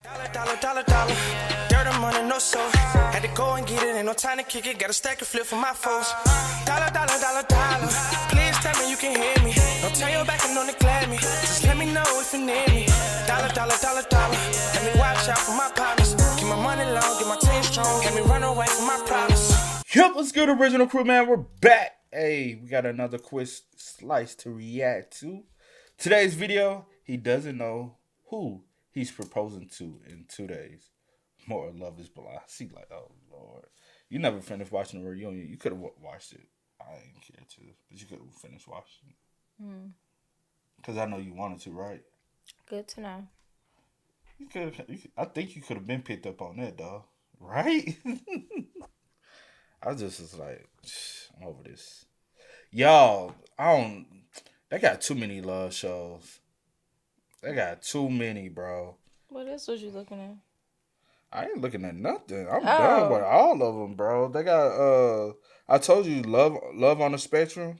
Dollar. Dirt and money, no soul. Had to go and get it, ain't no time to kick it. Got a stack and flip for my foes. Dollar. Please tell me you can hear me. Don't turn your back and don't neglect me. Just let me know if you need me. Dollar. Let me watch out for my partners. Keep my money long, get my team strong. Let me run away from my problems. Yep, what's good, original crew, man? We're back. Hey, we got another quiz slice to react to. Today's video, he doesn't know who he's proposing to in 2 days. More Love is Blind. See, like, oh, Lord. You never finished watching the reunion. You could have watched it. I didn't care to, but you could have finished watching it. Because I know you wanted to, right? Good to know. I think you could have been picked up on that, dog. Right? I just was like, I'm over this. Y'all, they got too many love shows. They got too many, bro. What else was you looking at? I ain't looking at nothing. I'm done with all of them, bro. They got, I told you, Love on the Spectrum.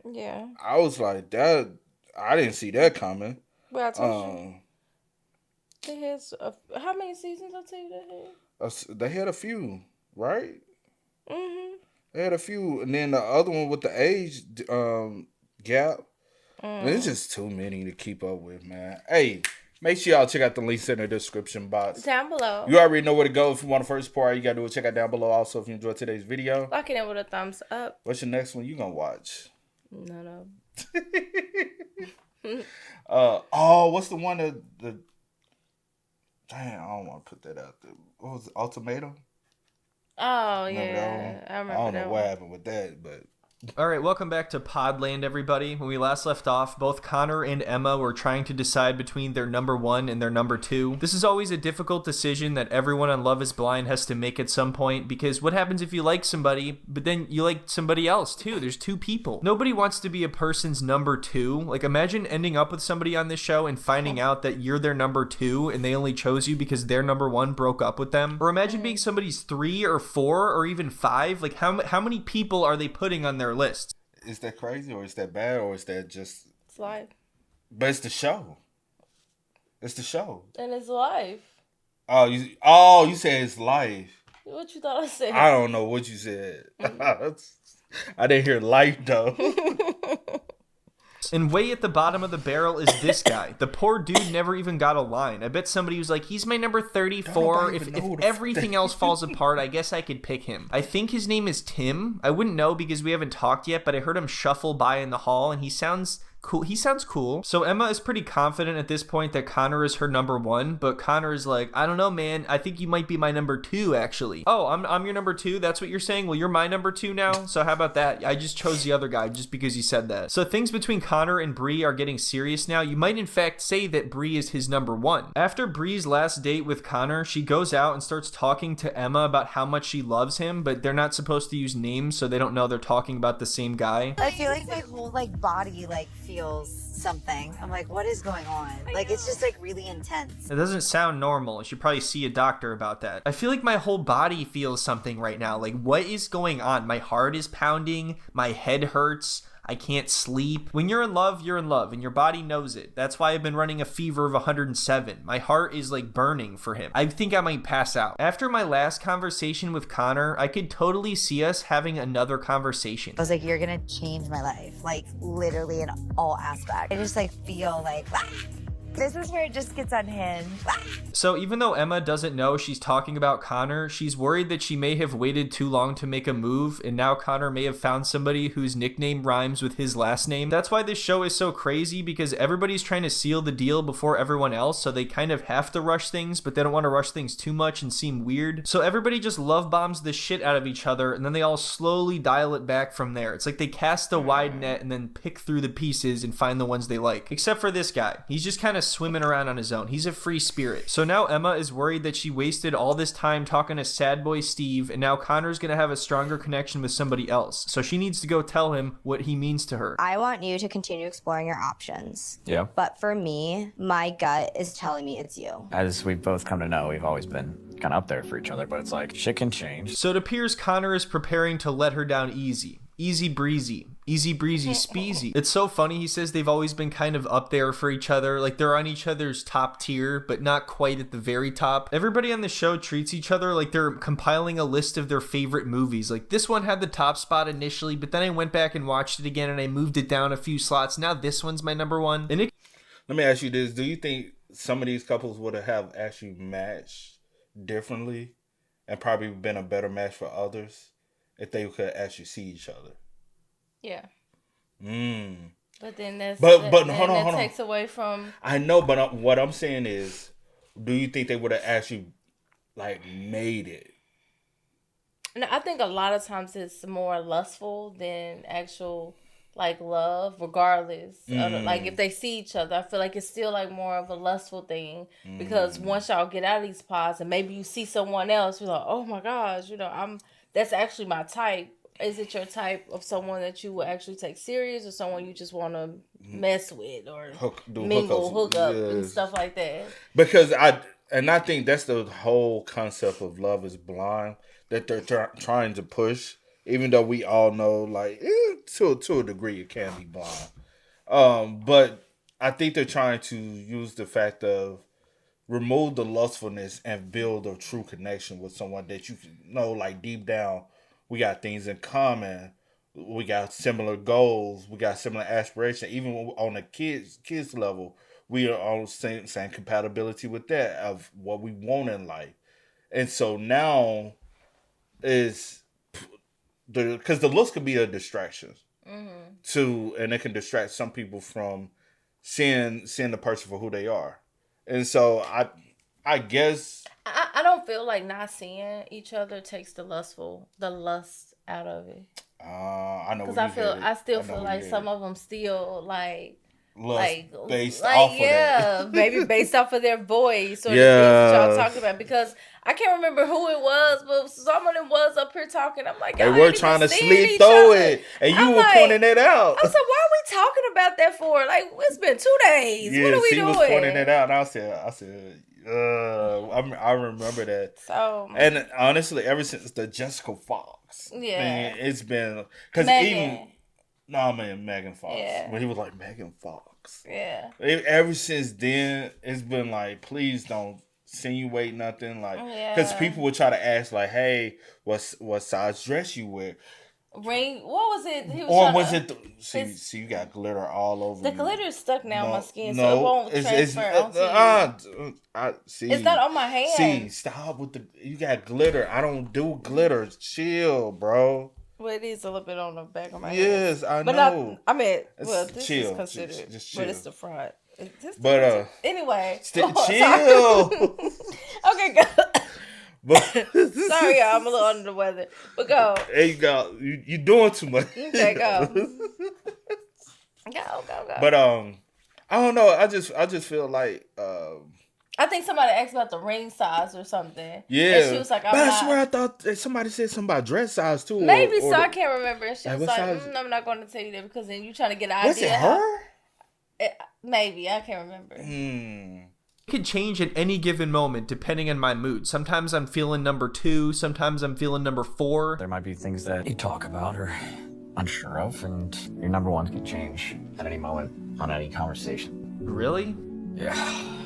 Yeah. I was like, that, I didn't see that coming. But I told you. They had, how many seasons I tell you they had? They had a few, right? Mm-hmm. They had a few. And then the other one with the age gap. It's just too many to keep up with, man. Hey, make sure y'all check out the links in the description box. Down below. You already know where to go if you want the first part. You got to do it. Check out down below. Also, if you enjoyed today's video. Lock it in with a thumbs up. What's your next one you going to watch? No. What's the one that... Damn, I don't want to put that out there. What was it? Ultimatum? Oh, Remember yeah. I remember I don't that know what happened with that, but... Alright, welcome back to Podland, everybody. When we last left off, both Connor and Emma were trying to decide between their number 1 and their number 2. This is always a difficult decision that everyone on Love is Blind has to make at some point, because what happens if you like somebody, but then you like somebody else too? There's 2 people. Nobody wants to be a person's number 2. Like, imagine ending up with somebody on this show and finding out that you're their number 2 and they only chose you because their number 1 broke up with them. Or imagine being somebody's 3 or 4 or even 5. Like, how many people are they putting on their list? Is that crazy, or is that bad, or is that just... It's life. But it's the show. It's the show. And it's life. Oh, you said it's life. What you thought I said? I don't know what you said. I didn't hear life, though. And way at the bottom of the barrel is this guy. The poor dude never even got a line. I bet somebody was like, he's my number 34. If everything else falls apart, I guess I could pick him. I think his name is Tim. I wouldn't know because we haven't talked yet, but I heard him shuffle by in the hall, and he sounds cool. He sounds cool. So Emma is pretty confident at this point that Connor is her number 1, but Connor is like, I don't know, man. I think you might be my number 2, actually. Oh, I'm your number 2? That's what you're saying? Well, you're my number 2 now? So how about that? I just chose the other guy just because you said that. So things between Connor and Bree are getting serious now. You might in fact say that Bree is his number 1. After Bree's last date with Connor, she goes out and starts talking to Emma about how much she loves him, but they're not supposed to use names, so they don't know they're talking about the same guy. I feel like my whole body feels something. I'm like, what is going on? It's just really intense. It doesn't sound normal. You should probably see a doctor about that. I feel like my whole body feels something right now. Like, what is going on? My heart is pounding. My head hurts. I can't sleep. When you're in love, and your body knows it. That's why I've been running a fever of 107. My heart is burning for him. I think I might pass out. After my last conversation with Connor, I could totally see us having another conversation. I was like, you're gonna change my life, literally in all aspects. I just feel this is where it just gets unhinged. So even though Emma doesn't know she's talking about Connor, she's worried that she may have waited too long to make a move, and now Connor may have found somebody whose nickname rhymes with his last name. That's why this show is so crazy, because everybody's trying to seal the deal before everyone else, so they kind of have to rush things, but they don't want to rush things too much and seem weird. So everybody just love bombs the shit out of each other, and then they all slowly dial it back from there. It's like they cast a wide net and then pick through the pieces and find the ones they like. Except for this guy. He's just kind of swimming around on his own. He's a free spirit. So now Emma is worried that she wasted all this time talking to sad boy Steve, and now Connor's gonna have a stronger connection with somebody else. So she needs to go tell him what he means to her. I want you to continue exploring your options. Yeah. But for me, my gut is telling me it's you. As we've both come to know, we've always been kind of up there for each other, but it's shit can change. So it appears Connor is preparing to let her down easy. Easy breezy. Easy breezy speezy. It's so funny. He says they've always been kind of up there for each other. Like they're on each other's top tier, but not quite at the very top. Everybody on the show treats each other like they're compiling a list of their favorite movies. Like this one had the top spot initially, but then I went back and watched it again and I moved it down a few slots. Now this one's my number one. And let me ask you this. Do you think some of these couples would have actually matched differently and probably been a better match for others if they could actually see each other? Yeah. Mm. But then that's hold on. That takes away from. I know, but what I'm saying is, do you think they would have actually like made it? No, I think a lot of times it's more lustful than actual like love, regardless. Like if they see each other, I feel like it's still like more of a lustful thing because once y'all get out of these pods and maybe you see someone else, you're like, oh my gosh, that's actually my type. Is it your type of someone that you will actually take serious or someone you just want to mess with or hook up and stuff like that? Because I think that's the whole concept of Love is Blind that they're trying to push, even though we all know like to a degree it can be blind. But I think they're trying to use the fact of remove the lustfulness and build a true connection with someone that you know like deep down. We got things in common. We got similar goals. We got similar aspirations. Even on the kids level, we are on the same compatibility with that of what we want in life. And so now is because the looks could be a distraction and it can distract some people from seeing the person for who they are. And so I guess I don't feel like not seeing each other takes the lust out of it. I know because I still feel like some of them still like based off of that. maybe based off of their voice or the things that y'all talked about. Because I can't remember who it was, but some of them was up here talking. I'm like, they were trying to sleep through it, and you were pointing it out. I said, why are we talking about that for? Like, it's been 2 days. Yeah, what are we doing? Was pointing it out, and I said. I remember that. So, and honestly, ever since the Jessica Fox thing, it's been because even Megan Fox when he was like Megan Fox, ever since then it's been like, please don't insinuate nothing, like because people would try to ask like, hey, what size dress you wear. Ring, what was it? He was it? See, you got glitter all over. The glitter is stuck now on my skin, so it won't transfer onto you. It's not on my hand. See, stop with you got glitter. I don't do glitter. Chill, bro. Well, it is a little bit on the back of my hand. Yes, I but know. This chill, is considered, just chill. But it's the front. Anyway, chill. Okay, go. But sorry, y'all, I'm a little under the weather. But go. There you go. You doing too much. Okay, go. Go. But I don't know. I just feel like I think somebody asked about the ring size or something. Yeah. And she was like, I swear I thought somebody said something about dress size too. Maybe so. I can't remember. And she was like, size? I'm not going to tell you that because then you trying to get an idea. Was it her? Maybe. I can't remember. Could change at any given moment depending on my mood. Sometimes I'm feeling number 2, sometimes I'm feeling number 4. There might be things that you talk about or unsure of, and your number 1 can change at any moment on any conversation. Really? Yeah.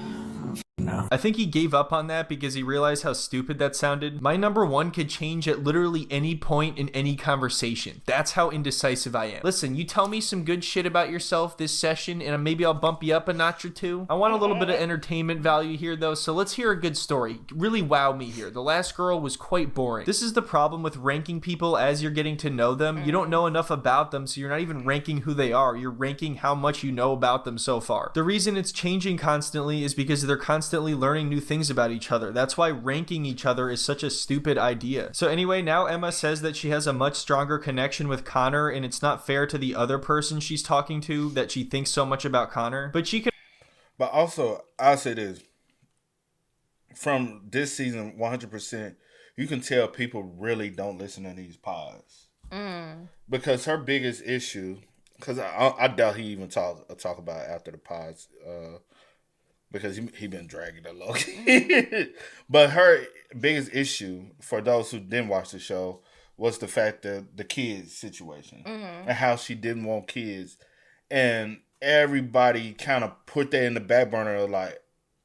No. I think he gave up on that because he realized how stupid that sounded. My number 1 could change at literally any point in any conversation. That's how indecisive I am. Listen, you tell me some good shit about yourself this session and maybe I'll bump you up a notch or 2. I want a little bit of entertainment value here though, so let's hear a good story. Really wow me here. The last girl was quite boring. This is the problem with ranking people as you're getting to know them. You don't know enough about them, so you're not even ranking who they are. You're ranking how much you know about them so far. The reason it's changing constantly is because they're constantly learning new things about each other. That's why ranking each other is such a stupid idea. So anyway, now Emma says that she has a much stronger connection with Connor, and it's not fair to the other person she's talking to that she thinks so much about Connor. But she could. But also, I'll say this. From this season, 100%, you can tell people really don't listen to these pods. Because her biggest issue, because I doubt he even talk about it after the pods, because he been dragging it low. But her biggest issue, for those who didn't watch the show, was the fact that the kids situation and how she didn't want kids, and everybody kind of put that in the back burner, like,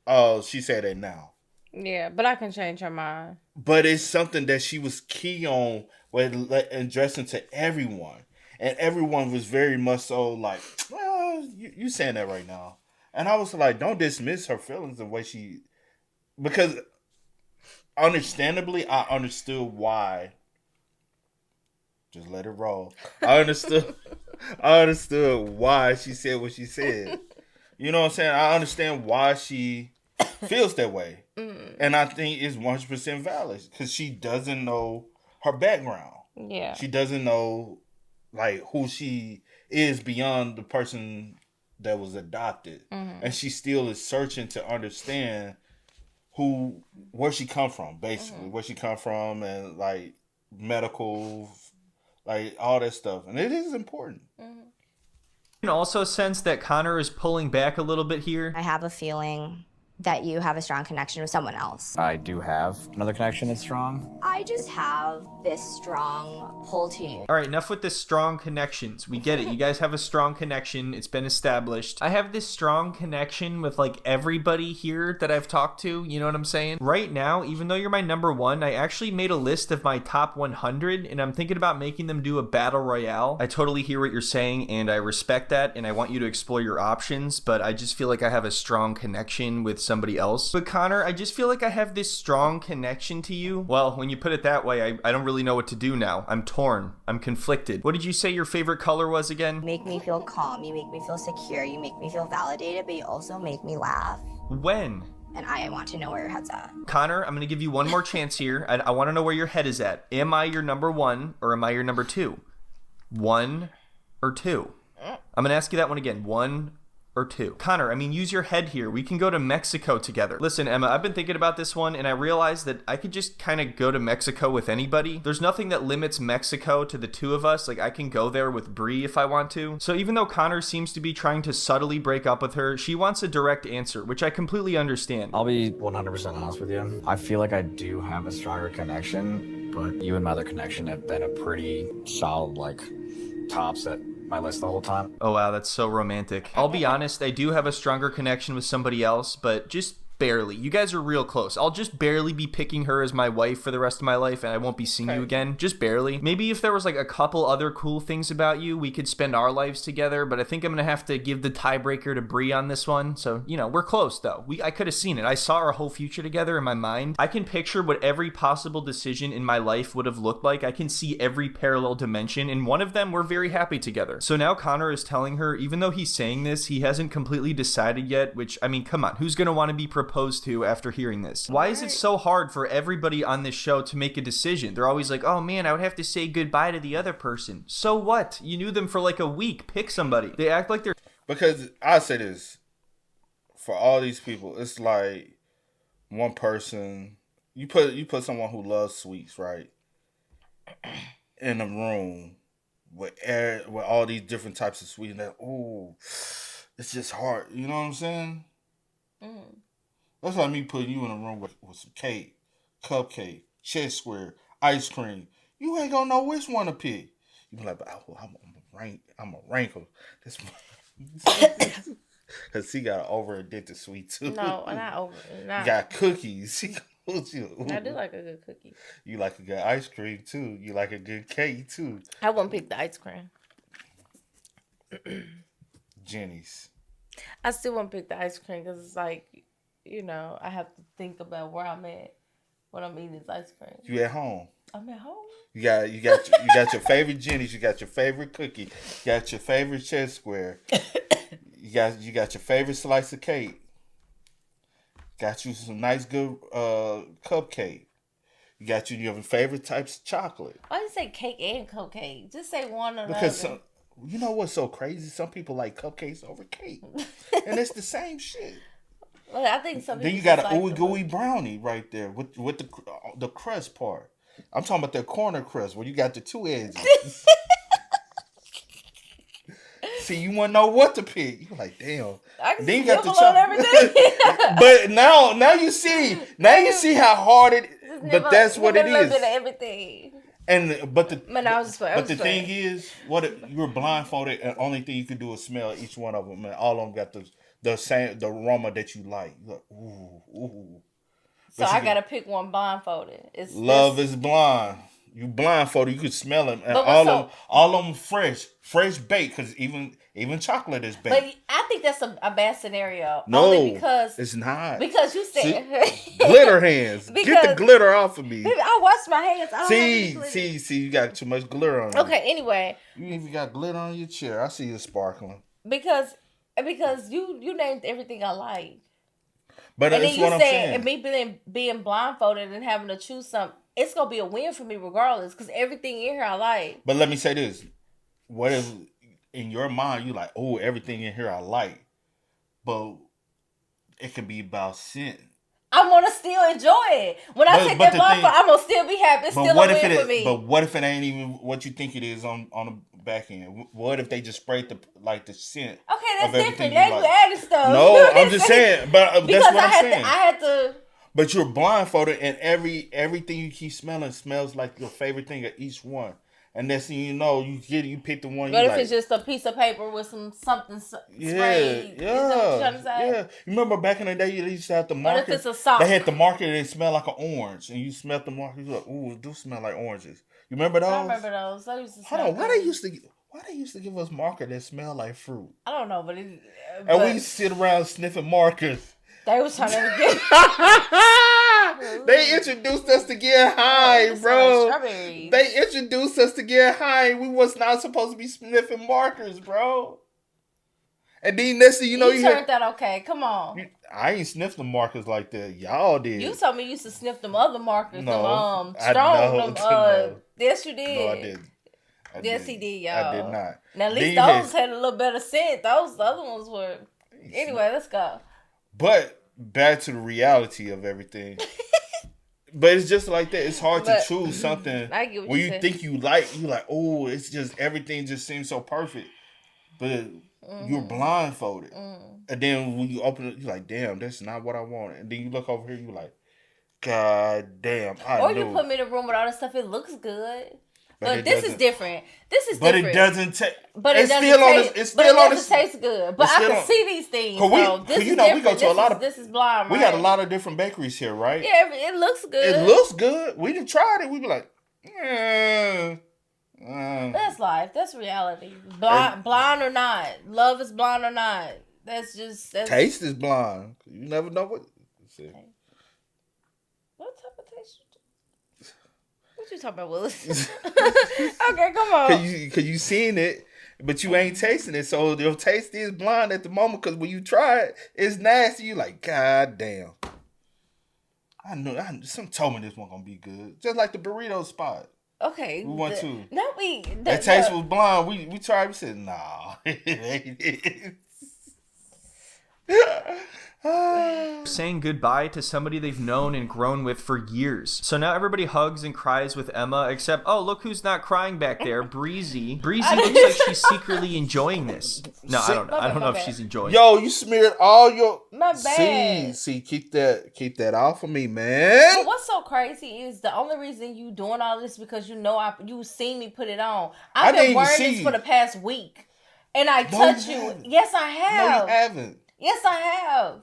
oh, she said that now. Yeah, but I can change her mind. But it's something that she was key on with addressing to everyone. And everyone was very much so like, well, you saying that right now. And I was like, don't dismiss her feelings the way she... Because understandably, I understood why. Just let it roll. I understood why she said what she said. You know what I'm saying? I understand why she feels that way. And I think it's 100% valid because she doesn't know her background. Yeah. She doesn't know like who she is beyond the person that was adopted. And she still is searching to understand where she come from, basically. Where she come from and like medical, like all that stuff. And it is important. You can also sense that Connor is pulling back a little bit here. I have a feeling that you have a strong connection with someone else. I do have another connection that's strong. I just have this strong pull to you. All right, enough with this strong connections. We get it. You guys have a strong connection. It's been established. I have this strong connection with like everybody here that I've talked to. You know what I'm saying? Right now, even though you're my number one, I actually made a list of my top 100 and I'm thinking about making them do a battle royale. I totally hear what you're saying and I respect that and I want you to explore your options, but I just feel like I have a strong connection with somebody else. But Connor, I just feel like I have this strong connection to you. Well, when you put it that way, I don't really know what to do now. I'm torn. I'm conflicted. What did you say your favorite color was again? You make me feel calm, you make me feel secure, you make me feel validated, but you also make me laugh. When? And I want to know where your head's at. Connor, I'm going to give you one more chance here. I want to know where your head is at. Am I your number one or am I your number two? 1 or 2? I'm going to ask you that one again. 1 or 2. Connor, I mean, use your head here. We can go to Mexico together. Listen, Emma, I've been thinking about this one and I realized that I could just kind of go to Mexico with anybody. There's nothing that limits Mexico to the two of us. Like I can go there with Bree if I want to. So even though Connor seems to be trying to subtly break up with her, she wants a direct answer, which I completely understand. I'll be 100% honest with you. I feel like I do have a stronger connection, but you and my other connection have been a pretty solid, like, tops at my list the whole time. Oh wow, that's so romantic. I'll be honest, I do have a stronger connection with somebody else, but just barely. You guys are real close. I'll just barely be picking her as my wife for the rest of my life and I won't be seeing you again. Just barely. Maybe if there was like a couple other cool things about you, we could spend our lives together, but I think I'm gonna have to give the tiebreaker to Bree on this one. So, you know, we're close though. I could have seen it. I saw our whole future together in my mind. I can picture what every possible decision in my life would have looked like. I can see every parallel dimension. In one of them, we're very happy together. So now Connor is telling her, even though he's saying this, he hasn't completely decided yet, which, I mean, come on, who's gonna want to be proposed to after hearing this? Why is it so hard for everybody on this show to make a decision? They're always like, oh man, I would have to say goodbye to the other person. So what? You knew them for like a week. Pick somebody. They act like they're... Because I say this, for all these people, it's like one person, you put someone who loves sweets, right, in a room with all these different types of sweets, and that, oh, it's just hard. You know what I'm saying? That's like me putting you in a room with some cake, cupcake, chess square, ice cream. You ain't gonna know which one to pick. You be like, oh, I'm a rankle. This because he got over addicted sweet too. No, not over. Not. You got cookies. I do like a good cookie. You like a good ice cream too. You like a good cake too. I wouldn't pick the ice cream. Jenny's. I still wouldn't pick the ice cream because it's like, you know, I have to think about where I'm at when I'm eating this ice cream. You at home. I'm at home. You got your favorite Jenny's. You got your favorite cookie. You got your favorite chess square. You got your favorite slice of cake. Got you some nice good cupcake. You got your favorite types of chocolate. Why didn't you say cake and cupcake? Just say one or because the other. You know what's so crazy? Some people like cupcakes over cake, and it's the same shit. Well, I think some. Then you got an ooey gooey brownie right there with the crust part. I'm talking about the corner crust where you got the two edges. See, you want to know what to pick. You're like, damn. Then you got the chocolate. But now you see how hard it. But that's what it is. A little bit of everything. But the thing thing is, you were blindfolded, and only thing you could do is smell each one of them, and all of them got the aroma that you like. You're like, ooh. So I gotta pick one blindfolded. Love is blind. You blindfolded, you could smell them, and all of them fresh baked. Because even chocolate is baked. But I think that's a bad scenario. No, only because it's not. Because you said glitter hands. Get the glitter off of me. Baby, I wash my hands. I don't see, you got too much glitter on you. Okay, anyway. You even got glitter on your chair. I see you sparkling. Because you named everything I like. But and that's then you what said, I'm saying. and me being blindfolded and having to choose something, it's gonna be a win for me regardless. Because everything in here I like. But let me say this: what if in your mind you like, oh, everything in here I like, but it could be about scent. I want to still enjoy it. When I take that blindfold, I'm gonna still be happy. It's still a win for me. But what if it ain't even what you think it is on the back end? What if they just sprayed the scent? Okay, that's different. Now you added stuff. No, I'm just saying. But that's what I'm saying. I had to. But you're blindfolded, and everything you keep smelling smells like your favorite thing of each one. And next thing you know, you pick the one. What if it's just a piece of paper with something sprayed? Yeah. Is that what you're trying to say? Yeah. You remember back in the day, you used to have the marker. What if it's a sock? They had the marker and it smelled like an orange, and you smelled the marker. You're like, ooh, it do smell like oranges. You remember those? I remember those. Those used to smell Hold on, good. why they used to give us marker that smelled like fruit? I don't know, but and we used to sit around sniffing markers. They was trying to get. They introduced us to get high, bro. They introduced us to get high. We was not supposed to be sniffing markers, bro. And then next thing you know, you turned that okay. Come on. I ain't sniffed the markers like that. Y'all did. You told me you used to sniff them other markers. No, Yes, you did. No, I didn't. Yes, he did, y'all. I did not. Now at least those had a little better scent. Those other ones were. Anyway, let's go. But back to the reality of everything. But it's just like that. It's hard to choose something when you think you like, oh, it's just everything just seems so perfect. But you're blindfolded. And then when you open it, you're like, damn, that's not what I want. And then you look over here, you're like, God damn, Or you put me in a room with all this stuff, it looks good. But this is different. But it doesn't taste. But it doesn't taste good. But I can see these things. So this is different. We go to a lot of. This is blind. We got a lot of different bakeries here, right? Yeah, it looks good. It looks good. We done tried it. We be like, That's life. That's reality. Blind or not, love is blind or not. That's taste is blind. You never know what. What type of taste? What you talking about, Willis? Okay, come on. Cause you seen it, but you ain't tasting it. So your taste is blind at the moment. Cause when you try it, it's nasty. You like, God damn. I knew. Some told me this one gonna be good. Just like the burrito spot. Okay. We went to. That taste was blind. We tried. We said, nah. It ain't saying goodbye to somebody they've known and grown with for years. So now everybody hugs and cries with Emma, except, oh, look who's not crying back there, Breezy. Breezy looks like she's secretly enjoying this. No, I don't know if she's enjoying it. Yo, you smeared all your... My bad. See, keep that off of me, man. But what's so crazy is the only reason you doing all this because you seen me put it on. I've been wearing this for the past week. And I touch you. Yes, I have. No, you haven't. Yes, I have.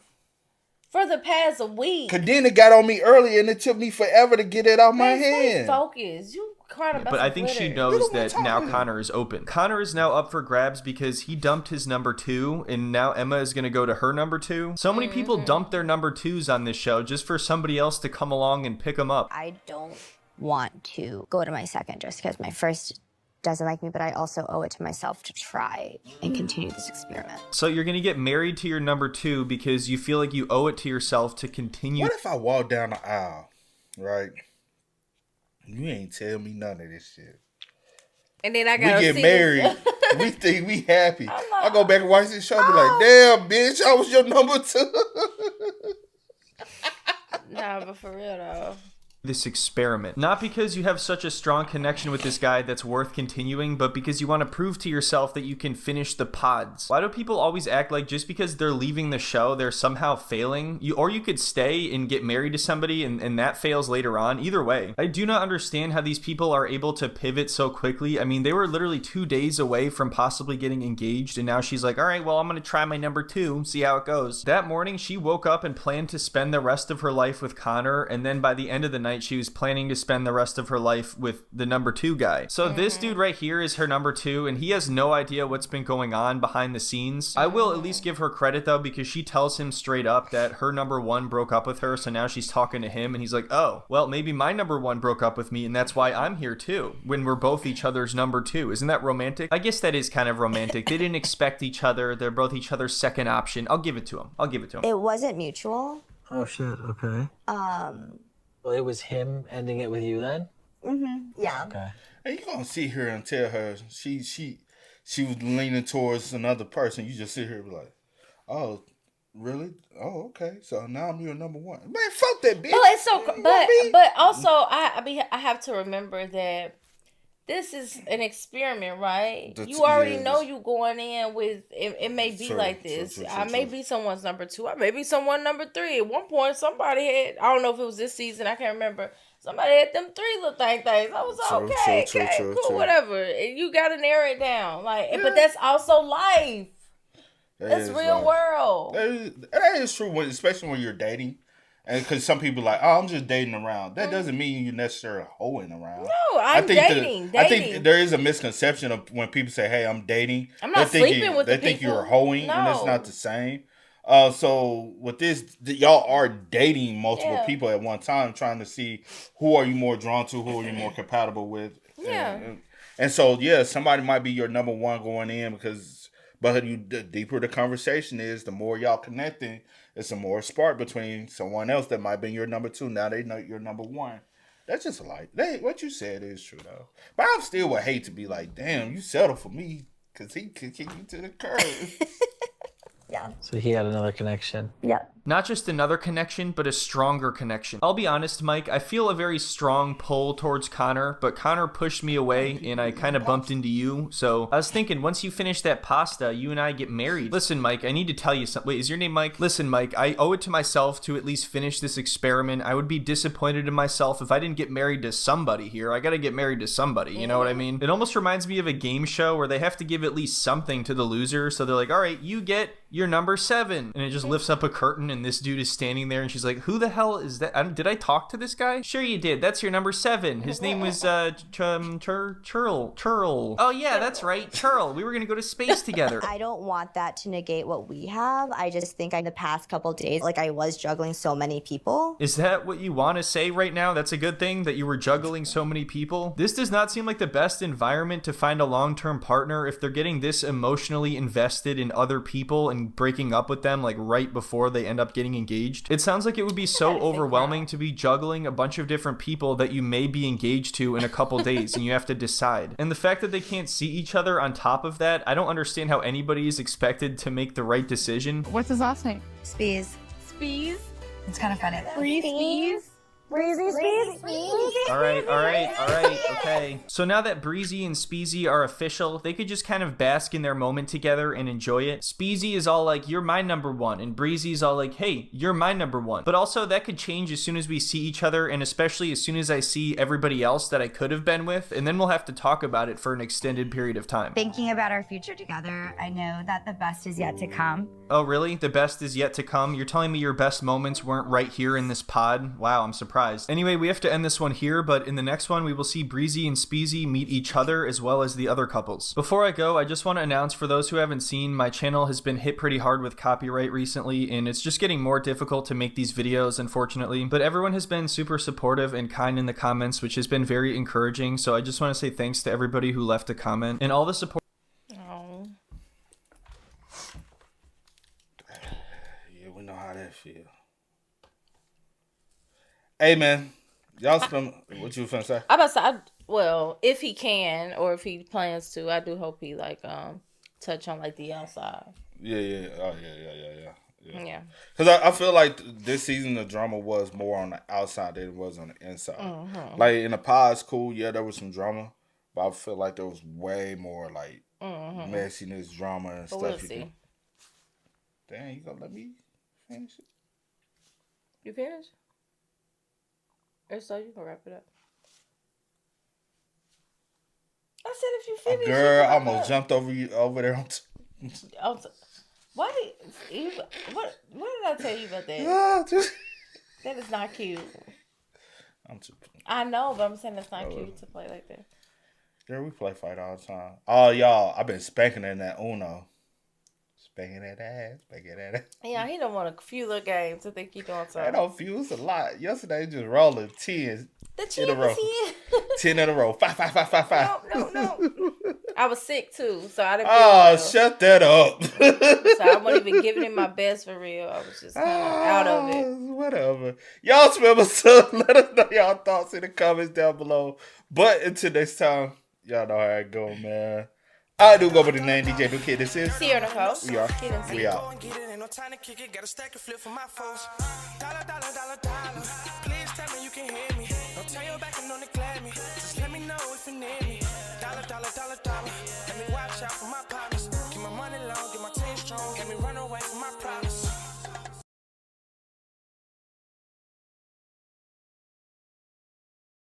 For the past week. Kadena got on me earlier and it took me forever to get it out my hand. Stay focused. You crying about But I think she knows that now Connor is open. Connor is now up for grabs because he dumped his number 2 and now Emma is going to go to her number 2. So many people dump their number 2s on this show just for somebody else to come along and pick them up. I don't want to go to my second just because my first doesn't like me, but I also owe it to myself to try and continue this experiment. So you're going to get married to your number 2 because you feel like you owe it to yourself to continue. What if I walk down the aisle, right? You ain't tell me none of this shit. And then I gotta get married. We think we happy. I go back and watch this show and be like, damn, bitch, I was your number 2. Nah, but for real though. this experiment. Not because you have such a strong connection with this guy that's worth continuing, but because you want to prove to yourself that you can finish the pods. Why do people always act like just because they're leaving the show, they're somehow failing? Or you could stay and get married to somebody and that fails later on. Either way, I do not understand how these people are able to pivot so quickly. I mean, they were literally 2 days away from possibly getting engaged, and now she's like, all right, well, I'm going to try my number 2, see how it goes. That morning, she woke up and planned to spend the rest of her life with Connor, and then by the end of the night, she was planning to spend the rest of her life with the number 2 guy. So this dude right here is her number 2, and he has no idea what's been going on behind the scenes. I will at least give her credit though, because she tells him straight up that her number 1 broke up with her, so now she's talking to him, and he's like, oh, well, maybe my number 1 broke up with me, and that's why I'm here too, when we're both each other's number 2. Isn't that romantic? I guess that is kind of romantic. They didn't expect each other. They're both each other's second option. I'll give it to him. It wasn't mutual. Oh shit, okay. Well, it was him ending it with you then? Yeah. Okay. And you gonna sit here and tell her she was leaning towards another person. You just sit here and be like, oh, really? Oh, okay. So now I'm your number 1. Man, fuck that bitch. Well, it's so, but also I have to remember that this is an experiment, right? You already know you going in with it may be like this. I may be someone's number 2. I may be someone number 3. At one point, somebody had, I don't know if it was this season, I can't remember. Somebody had them 3 little things. I was okay, cool, whatever. And you got to narrow it down, like. Yeah. But that's also life. That's real world. That is true, especially when you're dating. And because some people are like, oh, I'm just dating around. That doesn't mean you're necessarily hoeing around. No, I'm dating. I think there is a misconception of when people say, hey, I'm dating. I'm not sleeping with the people. They think you're hoeing, and it's not the same. So with this, y'all are dating multiple people at one time, trying to see who are you more drawn to, who are you more compatible with. Yeah. And so, yeah, somebody might be your number 1 going in but the deeper the conversation is, the more y'all connecting, it's a more spark between someone else that might be your number 2. Now they know you're number 1. That's just like, what you said is true, though. But I still would hate to be like, damn, you settle for me because he could kick you to the curb. Yeah. So he had another connection. Yep. Not just another connection, but a stronger connection. I'll be honest, Mike, I feel a very strong pull towards Connor, but Connor pushed me away and I kind of bumped into you. So I was thinking, once you finish that pasta, you and I get married. Listen, Mike, I need to tell you something. Wait, is your name Mike? Listen, Mike, I owe it to myself to at least finish this experiment. I would be disappointed in myself if I didn't get married to somebody here. I got to get married to somebody. You know what I mean? It almost reminds me of a game show where they have to give at least something to the loser. So they're like, all right, you get your number 7. And it just lifts up a curtain and this dude is standing there and she's like, who the hell is that? Did I talk to this guy? Sure you did. That's your number 7. His name was Churl. Oh yeah, that's right. Churl. We were going to go to space together. I don't want that to negate what we have. I just think in the past couple days, like I was juggling so many people. Is that what you want to say right now? That's a good thing that you were juggling so many people? This does not seem like the best environment to find a long-term partner if they're getting this emotionally invested in other people and breaking up with them like right before they end up getting engaged. It sounds like it would be so overwhelming to be juggling a bunch of different people that you may be engaged to in a couple days and you have to decide. And the fact that they can't see each other on top of that, I don't understand how anybody is expected to make the right decision. What's his last name? Spees. Spees? It's kind of funny. Spees? Breezy Spees. All right, okay. So now that Breezy and Speezy are official, they could just kind of bask in their moment together and enjoy it. Speezy is all like, you're my number 1, and Breezy's all like, hey, you're my number 1. But also that could change as soon as we see each other, and especially as soon as I see everybody else that I could have been with, and then we'll have to talk about it for an extended period of time. Thinking about our future together, I know that the best is yet to come. Oh, really? The best is yet to come? You're telling me your best moments weren't right here in this pod? Wow, I'm surprised. Anyway, we have to end this one here, but in the next one, we will see Breezy and Speezy meet each other as well as the other couples. Before I go, I just want to announce for those who haven't seen, my channel has been hit pretty hard with copyright recently, and it's just getting more difficult to make these videos, unfortunately. But everyone has been super supportive and kind in the comments, which has been very encouraging, so I just want to say thanks to everybody who left a comment, and all the support. Oh. Yeah, we know how that feels. Hey man, y'all spend what you finna say? I about to say, well, if he can or if he plans to, I do hope he like touch on like the outside. Yeah. Oh yeah. Yeah. Because I feel like this season the drama was more on the outside than it was on the inside. Like in the past, cool, yeah, there was some drama, but I feel like there was way more like messiness, drama, and But stuff. we'll see. Damn, you gonna let me finish it? You finished? If so, you can wrap it up. I said if you finish. Girl, I almost jumped over there. Why did you? What did I tell you about that? That is not cute. I know, but I'm saying it's not cute to play like that. Girl, we play fight all the time. Oh, y'all, I've been spanking in that Uno. Spanking that ass, spanking that ass. Yeah, he don't want a few little games. I think he doing something. I don't feel it's a lot. Yesterday, just rolling 10 in a row. 10 in a row. Five. No. I was sick too, so I didn't. Shut that up. So I wasn't even giving it my best for real. I was just kind of out of it. Whatever. Y'all remember, so let us know y'all thoughts in the comments down below. But until next time, y'all know how it go, man. I do go by the name DJ New Kid. This is Sierra Nicole. We are. Kid and We out. No time to kick it, got a stack of flip for my foes. Dollar. Please tell me you can hear